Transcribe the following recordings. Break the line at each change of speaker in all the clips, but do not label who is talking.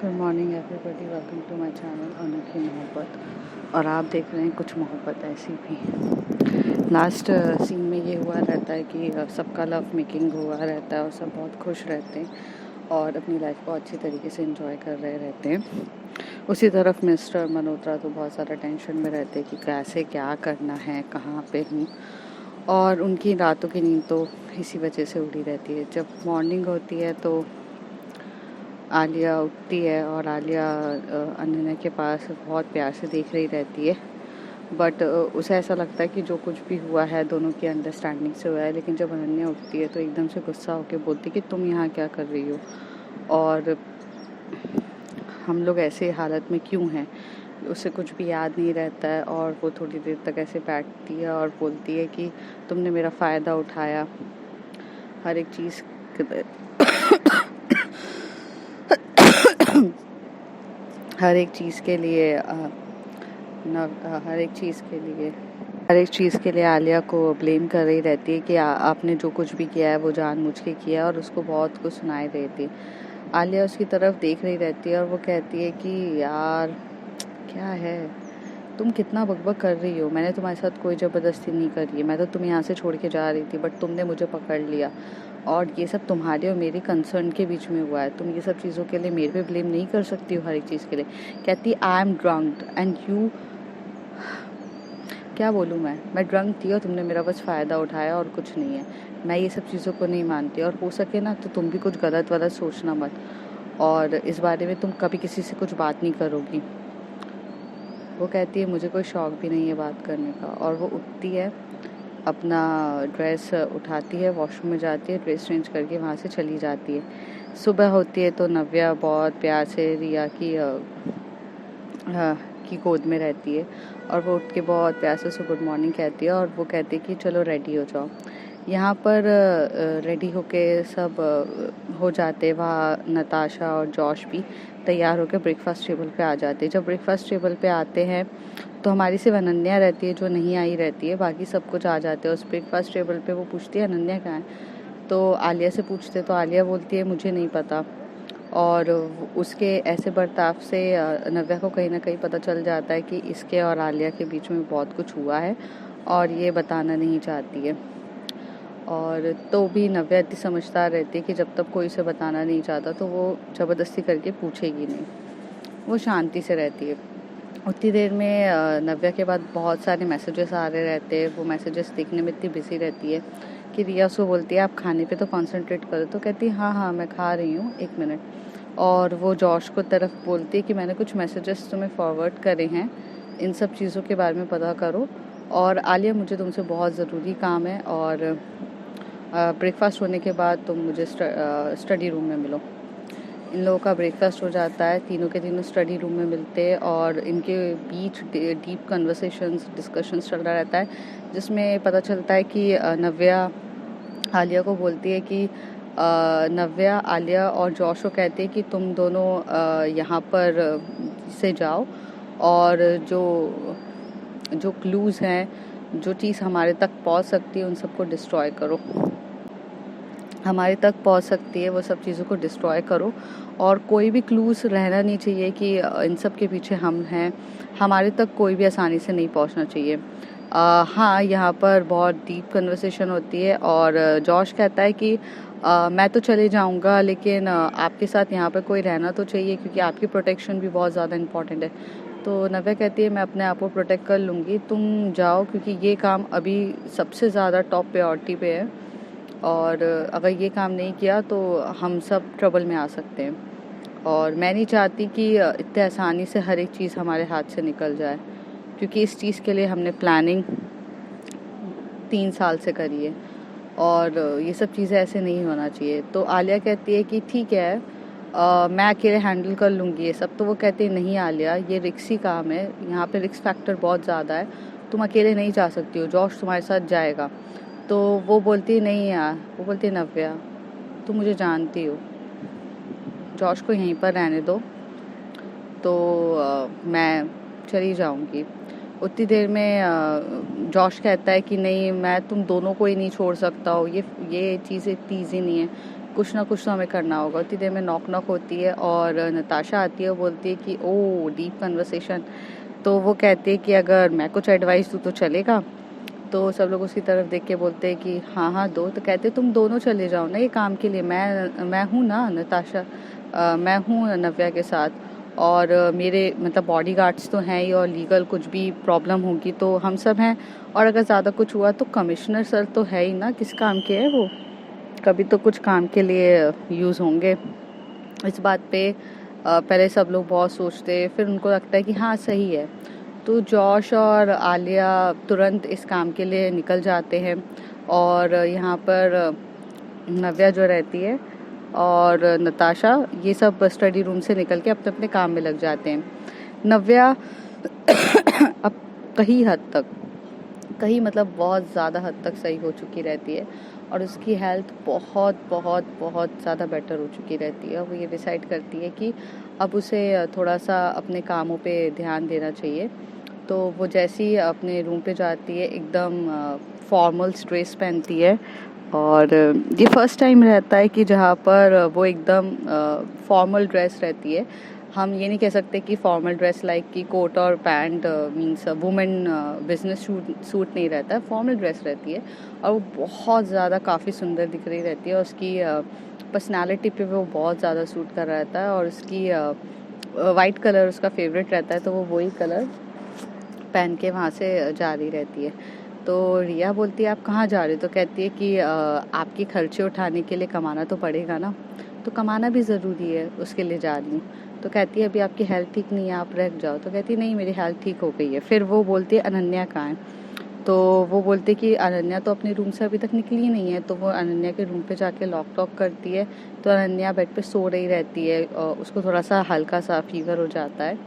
Good morning everybody, welcome to my channel Anokhi Mohabbat. और आप देख रहे हैं कुछ मोहब्बत ऐसी भी। लास्ट सीन में ये हुआ रहता है कि सबका लव मेकिंग हुआ रहता है और सब बहुत खुश रहते हैं और अपनी लाइफ को अच्छी तरीके से एंजॉय कर रहे रहते हैं। उसी तरफ मिस्टर मल्होत्रा तो बहुत ज़्यादा टेंशन में रहते हैं कि कैसे क्या करना है, कहाँ पे हूँ। और उनकी रातों की नींद तो इसी वजह से उड़ी रहती है। जब मॉर्निंग होती है तो आलिया उठती है और आलिया अनन्या के पास बहुत प्यार से देख रही रहती है। बट उसे ऐसा लगता है कि जो कुछ भी हुआ है दोनों की अंडरस्टैंडिंग से हुआ है। लेकिन जब अनन्या उठती है तो एकदम से गुस्सा होकर बोलती है कि तुम यहाँ क्या कर रही हो और हम लोग ऐसे हालत में क्यों हैं। उसे कुछ भी याद नहीं रहता है और वो थोड़ी देर तक ऐसे बैठती है और बोलती है कि तुमने मेरा फ़ायदा उठाया हर एक चीज़ हर एक चीज़ के लिए हर एक चीज़ के लिए आलिया को ब्लेम कर रही रहती है कि आपने जो कुछ भी किया है वो जानबूझ के किया है और उसको बहुत कुछ सुनाई देती है। आलिया उसकी तरफ देख रही रहती है और वो कहती है कि यार क्या है, तुम कितना बकबक कर रही हो। मैंने तुम्हारे साथ कोई ज़बरदस्ती नहीं करी है। मैं तो तुम्हें यहाँ से छोड़ के जा रही थी बट तुमने मुझे पकड़ लिया और ये सब तुम्हारे और मेरी कंसर्न के बीच में हुआ है। तुम ये सब चीज़ों के लिए मेरे पे ब्लेम नहीं कर सकती हो हर एक चीज़ के लिए। कहती I am drunk and you, क्या बोलूँ मैं ड्रंक थी और तुमने मेरा बस फ़ायदा उठाया और कुछ नहीं है। मैं ये सब चीज़ों को नहीं मानती और हो सके ना तो तुम भी कुछ गलत वलत सोचना मत और इस बारे में तुम कभी किसी से कुछ बात नहीं करोगी। वो कहती है मुझे कोई शौक़ भी नहीं है बात करने का। और वो उठती है, अपना ड्रेस उठाती है, वॉशरूम में जाती है, ड्रेस चेंज करके वहाँ से चली जाती है। सुबह होती है तो नव्या बहुत प्यार से रिया की गोद में रहती है और वो उठ के बहुत प्यार से उसे गुड मॉर्निंग कहती है और वो कहती है कि चलो रेडी हो जाओ। यहाँ पर रेडी होके सब हो जाते हैं। वहाँ नताशा और जॉश भी तैयार होकर ब्रेकफास्ट टेबल पे आ जाते हैं। जब ब्रेकफास्ट टेबल पे आते हैं तो हमारी सिर्फ अनन्या रहती है जो नहीं आई रहती है, बाकी सब कुछ आ जाते हैं। उस ब्रेकफास्ट टेबल पे वो पूछती है अनन्या कहाँ है, तो आलिया से पूछते तो आलिया बोलती है मुझे नहीं पता। और उसके ऐसे बर्ताव से नव्या को कहीं ना कहीं पता चल जाता है कि इसके और आलिया के बीच में बहुत कुछ हुआ है और ये बताना नहीं चाहती है। और तो भी नव्या इतनी समझदार रहती है कि जब तक कोई उसे बताना नहीं चाहता तो वो ज़बरदस्ती करके पूछेगी नहीं, वो शांति से रहती है। उतनी देर में नव्या के बाद बहुत सारे मैसेजेस आ रहे रहते हैं। वो मैसेजेस देखने में इतनी बिजी रहती है कि रिया उसको बोलती है आप खाने पे तो कंसंट्रेट करो। तो कहती है हाँ मैं खा रही हूँ, एक मिनट। और वो जॉश को तरफ बोलती है कि मैंने कुछ मैसेजेस तुम्हें फॉरवर्ड करे हैं, इन सब चीज़ों के बारे में पता करो। और आलिया मुझे तुमसे बहुत ज़रूरी काम है और ब्रेकफास्ट होने के बाद तुम मुझे स्टडी रूम में मिलो। इन लोगों का ब्रेकफास्ट हो जाता है, तीनों के तीनों स्टडी रूम में मिलते हैं और इनके बीच डीप कन्वर्सेशंस डिस्कशंस चल रहा रहता है, जिसमें पता चलता है कि नव्या आलिया को बोलती है कि नव्या आलिया और जॉश को कहते हैं कि तुम दोनों यहाँ पर से जाओ और जो क्लूज़ हैं, जो चीज़ हमारे तक पहुँच सकती है उन सबको डिस्ट्रॉय करो। हमारे तक पहुँच सकती है वो सब चीज़ों को डिस्ट्रॉय करो और कोई भी क्लूज़ रहना नहीं चाहिए कि इन सब के पीछे हम हैं। हमारे तक कोई भी आसानी से नहीं पहुँचना चाहिए। हाँ, यहाँ पर बहुत डीप कन्वर्सेशन होती है और जॉश कहता है कि मैं तो चले जाऊँगा लेकिन आपके साथ यहाँ पर कोई रहना तो चाहिए क्योंकि आपकी प्रोटेक्शन भी बहुत ज़्यादा इम्पॉर्टेंट है। तो नव्या कहती है मैं अपने आप को प्रोटेक्ट कर लूँगी, तुम जाओ क्योंकि ये काम अभी सबसे ज़्यादा टॉप प्रायोरिटी पे है और अगर ये काम नहीं किया तो हम सब ट्रबल में आ सकते हैं। और मैं नहीं चाहती कि इतने आसानी से हर एक चीज़ हमारे हाथ से निकल जाए, क्योंकि इस चीज़ के लिए हमने प्लानिंग 3 साल से करी है और ये सब चीज़ें ऐसे नहीं होना चाहिए। तो आलिया कहती है कि ठीक है, मैं अकेले हैंडल कर लूँगी ये सब। तो वो कहती है नहीं आलिया, ये रिस्की काम है, यहाँ पे रिस्क फैक्टर बहुत ज़्यादा है, तुम अकेले नहीं जा सकती हो, जॉश तुम्हारे साथ जाएगा। तो वो बोलती है नहीं यार, वो बोलती है नव्या तुम मुझे जानती हो, जॉश को यहीं पर रहने दो। तो मैं चली जाऊंगी। उतनी देर में जॉश कहता है कि नहीं, मैं तुम दोनों को ही नहीं छोड़ सकता हूँ, ये चीज़ इतनी ईजी नहीं है। कुछ ना कुछ तो हमें करना होगा। उतनी देर में नॉक नॉक होती है और नताशा आती है और बोलती है कि ओ डीप कन्वर्सेशन। तो वो कहती है कि अगर मैं कुछ एडवाइस दूँ तो चलेगा। तो सब लोग उसकी तरफ देख के बोलते हैं कि हाँ हाँ दो। तो कहते तुम दोनों चले जाओ ना ये काम के लिए, मैं हूँ ना नताशा, मैं हूँ नव्या के साथ। और मेरे मतलब बॉडी गार्ड्स तो हैं ही, और लीगल कुछ भी प्रॉब्लम होगी तो हम सब हैं। और अगर ज़्यादा कुछ हुआ तो कमिश्नर सर तो है ही ना, किस काम के है वो, कभी तो कुछ काम के लिए यूज़ होंगे। इस बात पे पहले सब लोग बहुत सोचते, फिर उनको लगता है कि हाँ सही है। तो जॉश और आलिया तुरंत इस काम के लिए निकल जाते हैं। और यहाँ पर नव्या जो रहती है और नताशा ये सब स्टडी रूम से निकल के अपने अपने काम में लग जाते हैं। नव्या अब कहीं मतलब बहुत ज़्यादा हद तक सही हो चुकी रहती है और उसकी हेल्थ बहुत बहुत बहुत ज़्यादा बेटर हो चुकी रहती है। वो ये डिसाइड करती है कि अब उसे थोड़ा सा अपने कामों पे ध्यान देना चाहिए। तो वो जैसे ही अपने रूम पे जाती है एकदम फॉर्मल ड्रेस पहनती है। और ये फर्स्ट टाइम रहता है कि जहाँ पर वो एकदम फॉर्मल ड्रेस रहती है। हम ये नहीं कह सकते कि फॉर्मल ड्रेस लाइक कि कोट और pant means women business suit नहीं रहता है, फॉर्मल ड्रेस रहती है। और वो बहुत ज़्यादा काफ़ी सुंदर दिख रही रहती है और उसकी पर्सनालिटी पे वो बहुत ज़्यादा सूट कर रहता है। और उसकी वाइट कलर उसका फेवरेट रहता है, तो वो वही कलर पहन के वहाँ से जा रही रहती है। तो रिया बोलती है आप कहाँ जा रहे हो? तो कहती है कि आपके खर्चे उठाने के लिए कमाना तो पड़ेगा ना, तो कमाना भी ज़रूरी है, उसके लिए जा रही हूँ। तो कहती है अभी आपकी हेल्थ ठीक नहीं है, आप रह जाओ। तो कहती है नहीं मेरी हेल्थ ठीक हो गई है। फिर वो बोलती है अनन्या कहाँ है? तो वो बोलते कि अनन्या तो अपने रूम से अभी तक निकली ही नहीं है। तो वो अनन्या के रूम पे जाके लॉक टॉक करती है। तो अनन्या बेड पे सो रही रहती है और उसको थोड़ा सा हल्का सा फीवर हो जाता है।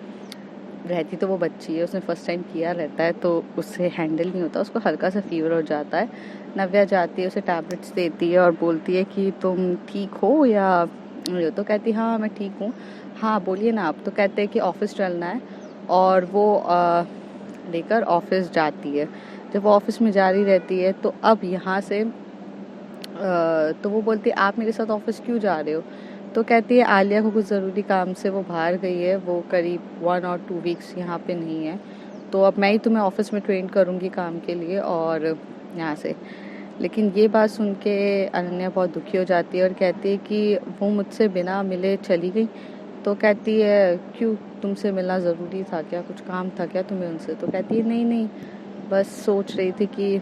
रहती तो वो बच्ची है, उसने फर्स्ट टाइम किया रहता है तो उससे हैंडल नहीं होता, उसको हल्का सा फीवर हो जाता है। नव्या जाती है, उसे टैबलेट्स देती है और बोलती है कि तुम ठीक हो या ये? तो कहती हाँ मैं ठीक हूँ। हाँ बोलिए ना आप। तो कहते हैं कि ऑफिस चलना है और वो लेकर ऑफिस जाती है। जब वो ऑफिस में जा रही रहती है तो अब यहाँ से तो वो बोलती है आप मेरे साथ ऑफिस क्यों जा रहे हो? तो कहती है आलिया को कुछ ज़रूरी काम से वो बाहर गई है, वो करीब 1 और 2 वीक्स यहाँ पे नहीं है। तो अब मैं ही तुम्हें ऑफिस में ट्रेन करूँगी काम के लिए और यहाँ से। लेकिन ये बात सुन के अनन्या बहुत दुखी हो जाती है और कहती है कि वो मुझसे बिना मिले चली गई। तो कहती है क्यों, तुमसे मिलना ज़रूरी था क्या, कुछ काम था क्या तुम्हें उनसे? तो कहती है नहीं नहीं, बस सोच रही थी कि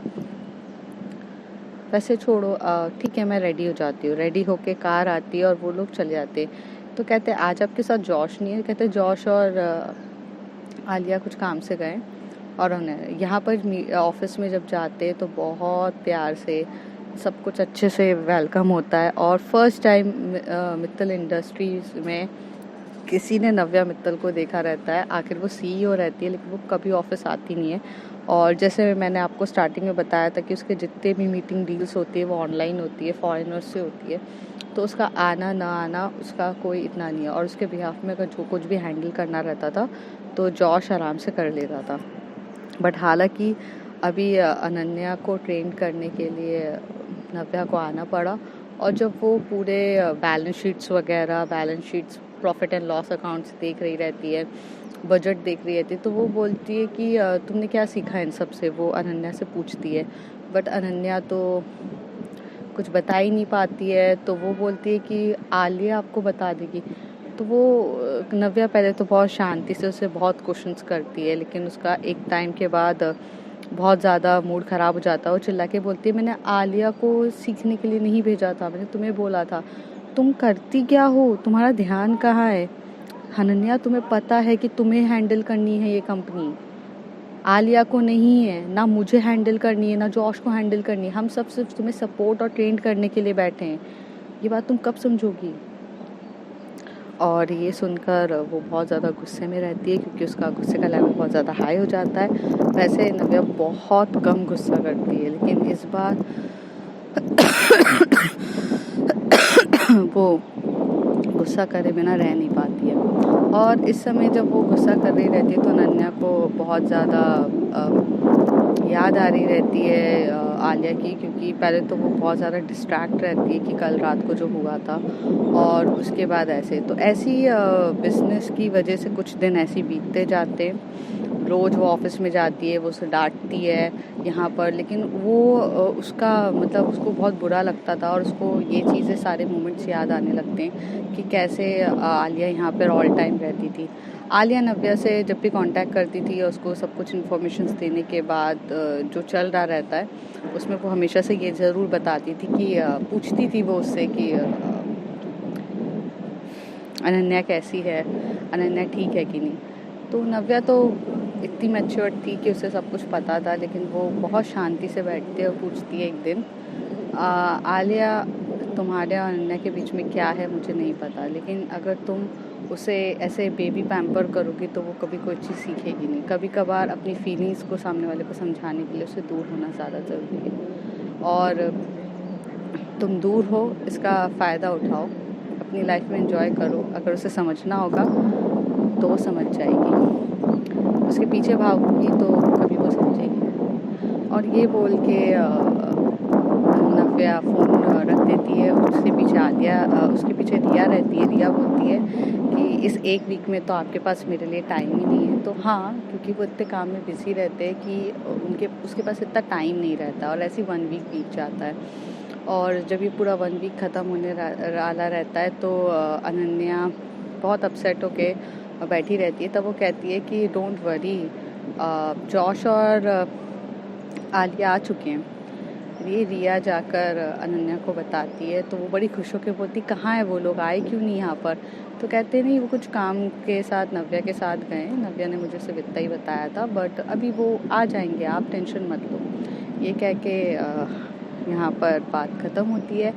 वैसे छोड़ो, ठीक है मैं रेडी हो जाती हूँ। रेडी होके कार आती है और वो लोग चले जाते हैं। तो कहते हैं आज आपके साथ जॉश नहीं है? कहते जॉश और आलिया कुछ काम से गए। और उन्हें यहाँ पर ऑफिस में जब जाते हैं तो बहुत प्यार से सब कुछ अच्छे से वेलकम होता है। और फर्स्ट टाइम मित्तल इंडस्ट्रीज में किसी ने नव्या मित्तल को देखा रहता है। आखिर वो सीईओ रहती है लेकिन वो कभी ऑफिस आती नहीं है। और जैसे मैंने आपको स्टार्टिंग में बताया था कि उसके जितने भी मीटिंग डील्स होती है वो ऑनलाइन होती है, फॉरेनर्स से होती है। तो उसका आना ना आना उसका कोई इतना नहीं है। और उसके बिहाफ में अगर जो कुछ भी हैंडल करना रहता था तो जॉश आराम से कर लेता था। बट हालांकि अभी अनन्या को ट्रेन करने के लिए नव्या को आना पड़ा। और जब वो पूरे balance sheets profit and loss accounts देख रही रहती है, बजट देख रही रहती है, तो वो बोलती है कि तुमने क्या सीखा इन सब से? वो अनन्या से पूछती है। बट अनन्या तो कुछ बता ही नहीं पाती है। तो वो बोलती है कि आलिया आपको बता देगी। तो वो नव्या पहले तो बहुत शांति से उसे बहुत क्वेश्चंस करती है, लेकिन उसका एक टाइम के बाद बहुत ज़्यादा मूड ख़राब हो जाता है। वो चिल्ला के बोलती है मैंने आलिया को सीखने के लिए नहीं भेजा था, मैंने तुम्हें बोला था। तुम करती क्या हो, तुम्हारा ध्यान कहाँ है? अनन्या तुम्हें पता है कि तुम्हें हैंडल करनी है ये कंपनी, आलिया को नहीं है। ना मुझे हैंडल करनी है ना जॉश को हैंडल करनी है। हम सब सिर्फ तुम्हें सपोर्ट और ट्रेन करने के लिए बैठे हैं। ये बात तुम कब समझोगी? और ये सुनकर वो बहुत ज़्यादा गुस्से में रहती है क्योंकि उसका गुस्से का लेवल बहुत ज़्यादा हाई हो जाता है। वैसे नव्या बहुत कम गुस्सा करती है लेकिन इस बार वो गुस्सा करे बिना रह नहीं पाती है। और इस समय जब वो गुस्सा कर रही रहती है तो अनन्या को बहुत ज़्यादा याद आ रही रहती है आलिया की, क्योंकि पहले तो वो बहुत ज़्यादा डिस्ट्रैक्ट रहती है कि कल रात को जो हुआ था, और उसके बाद ऐसे तो ऐसी बिजनेस की वजह से कुछ दिन ऐसे बीतते जाते। रोज़ वो ऑफिस में जाती है, वो उसे डांटती है यहाँ पर, लेकिन वो उसका मतलब उसको बहुत बुरा लगता था, और उसको ये चीज़ें सारे मोमेंट्स याद आने लगते हैं कि कैसे आलिया यहाँ पर ऑल टाइम रहती थी। आलिया नव्या से जब भी कांटेक्ट करती थी और उसको सब कुछ इन्फॉर्मेशन देने के बाद जो चल रहा रहता है उसमें वो हमेशा से ये ज़रूर बताती थी कि पूछती थी वो उससे कि अनन्या कैसी है, अनन्या ठीक है कि नहीं। तो नव्या तो इतनी मैच्योर्ड थी कि उसे सब कुछ पता था, लेकिन वो बहुत शांति से बैठती है और पूछती है एक दिन, आलिया तुम्हारे और अनन्या के बीच में क्या है मुझे नहीं पता, लेकिन अगर तुम उसे ऐसे बेबी पैम्पर करोगी तो वो कभी कोई चीज़ सीखेगी नहीं। कभी कभार अपनी फीलिंग्स को सामने वाले को समझाने के लिए उसे दूर होना ज़्यादा ज़रूरी है, और तुम दूर हो इसका फ़ायदा उठाओ, अपनी लाइफ में एंजॉय करो। अगर उसे समझना होगा तो वो समझ जाएगी, उसके पीछे भागोगी तो कभी वो समझेगी। और ये बोल के नव्या फ़ोन रख देती है। उसके पीछे आलिया, उसके पीछे रिया रहती है। रिया बोलती है कि इस एक वीक में तो आपके पास मेरे लिए टाइम ही नहीं है। तो हाँ, क्योंकि वो इतने काम में बिजी रहते हैं कि उसके पास इतना टाइम नहीं रहता, और ऐसे 1 वीक बीत जाता है। और जब ये पूरा 1 वीक ख़त्म होने वाला रहता है तो अनन्या बहुत अपसेट होके बैठी रहती है। तब वो कहती है कि डोंट वरी, जॉश और आलिया आ चुके हैं। ये रिया जाकर अनन्या को बताती है, तो वो बड़ी खुश होकर बोलती कहाँ है वो लोग, आए क्यों नहीं यहाँ पर। तो कहते नहीं वो कुछ काम के साथ नव्या के साथ गए, नव्या ने मुझे सिर्फ इतना ही बताया था, बट अभी वो आ जाएंगे, आप टेंशन मत लो। ये कह के यहाँ पर बात ख़त्म होती है।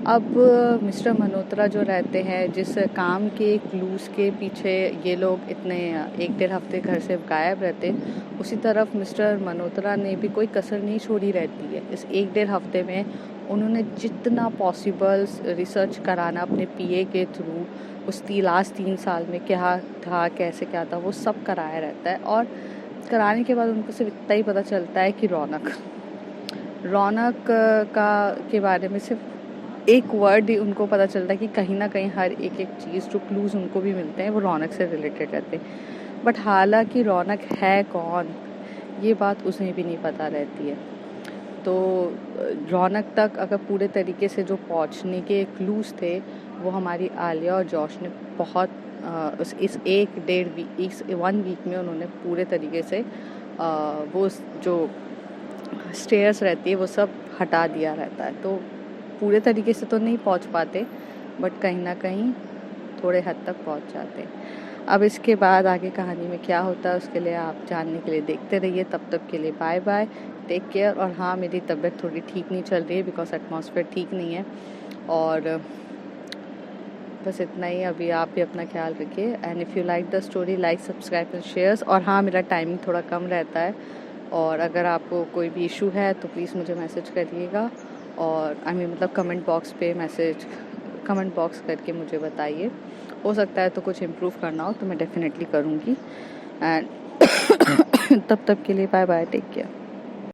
अब मिस्टर मल्होत्रा जो रहते हैं, जिस काम के क्लूज़ के पीछे ये लोग इतने 1-1.5 हफ्ते घर से गायब रहते, उसी तरफ मिस्टर मल्होत्रा ने भी कोई कसर नहीं छोड़ी रहती है। इस 1-1.5 हफ्ते में उन्होंने जितना पॉसिबल रिसर्च कराना अपने पीए के थ्रू, उस लास्ट 3 साल में क्या था, कैसे क्या था, वो सब कराया रहता है। और कराने के बाद उनको सिर्फ इतना ही पता चलता है कि रौनक का के बारे में सिर्फ एक वर्ड ही उनको पता चलता है कि कहीं ना कहीं हर एक चीज़, जो क्लूज़ उनको भी मिलते हैं वो रौनक से रिलेटेड रहते हैं। बट हालांकि रौनक है कौन, ये बात उसे भी नहीं पता रहती है। तो रौनक तक अगर पूरे तरीके से जो पहुंचने के क्लूज़ थे वो हमारी आलिया और जॉश ने बहुत इस 1 वीक में उन्होंने पूरे तरीके से वो जो स्टेयर्स रहती है वो सब हटा दिया रहता है। तो पूरे तरीके से तो नहीं पहुंच पाते, बट कहीं ना कहीं थोड़े हद तक पहुंच जाते हैं। अब इसके बाद आगे कहानी में क्या होता है उसके लिए आप जानने के लिए देखते रहिए। तब तक के लिए बाय बाय, टेक केयर। और हाँ, मेरी तबीयत थोड़ी ठीक नहीं चल रही है बिकॉज एटमॉस्फेयर ठीक नहीं है, और बस इतना ही। अभी आप भी अपना ख्याल रखिए, and if you like the story, like, subscribe and shares. और हाँ, मेरा टाइमिंग थोड़ा कम रहता है, और अगर आपको कोई भी इशू है तो प्लीज़ मुझे मैसेज करिएगा, और मतलब कमेंट बॉक्स करके मुझे बताइए। हो सकता है तो कुछ इम्प्रूव करना हो तो मैं डेफिनेटली करूँगी। एंड तब तक के लिए बाय बाय, टेक केयर।